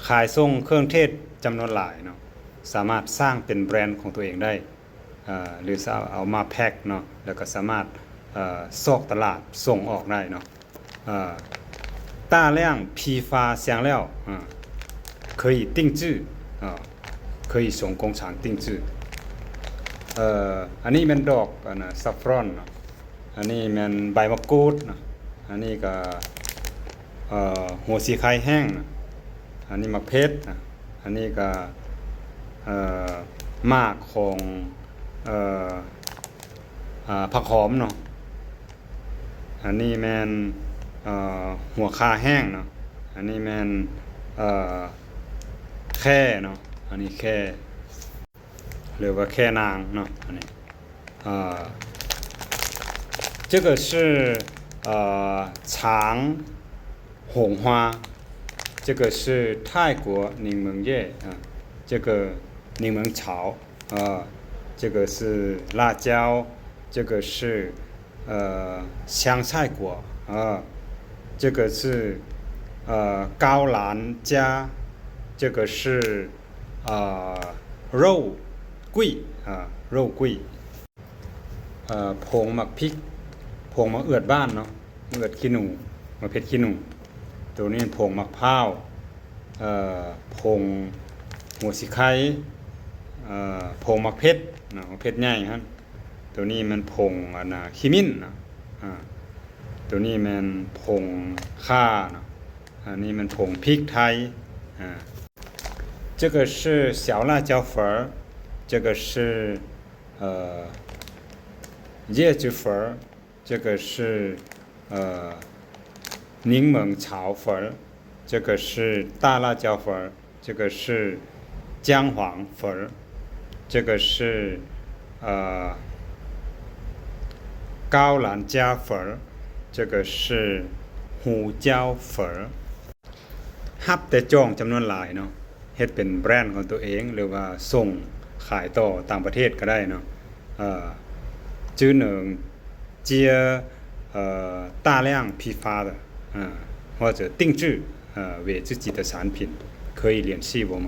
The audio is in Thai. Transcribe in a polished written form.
ขายส่งเครื่องเทศจำนวนหลายเนาะสามารถสร้างเป็นแบรนด์ของตัวเองได้หรือเอามาแพ็คเนาะแล้วก็สามารถซอกตลาดส่งออกได้เนาะ大量批发香料可以定制可以ส่ง工厂定制อันนี้แม่นดอกซัฟฟรอนเนาะอันนี้แม่นใบมะกรูดเนาะอันนี้ก็หัวสีไข่แห้งนะอันนี้มะเพ็ดนะอันนี้ก็มากของผักหอมเนาะอันนี้แม่นหัวคาแห้งเนาะอันนี้แม่นแค่เนาะอันนี้แค่หรือว่าแค่นางเนาะอันนี้这个是长红花，这个是泰国柠檬叶这个柠檬草这个是辣椒，这个是香菜果这个是高兰加，这个是肉桂肉桂ผงหมักพริกผงมะเอือดบ้านเนาะมะเอือดขี้หนูมะเพ็ดขี้หนูตัวนี้ผงมะพร้าวผงหัวสิไข่ผงมะเพ็ดเนาะมะเพ็ดใหญ่ฮะตัวนี้มันผงขี้มิ้นเนาะตัวนี้มันผงข่าเนาะอันนี้มันผงพริกไทย这个是小辣椒粉这个是椰子粉这个是柠檬炒粉这个是大辣椒粉这个是姜黄粉这个是高兰加粉这个是胡椒粉ฮับแต่จองจำนวนหลายเนาะเฮ็ดเป็นแบรนด์ของตัวเองหรือว่าส่งขายต่อต่างประเทศก็ได้เนาะ只能接大量批发的或者定制为自己的产品可以联系我们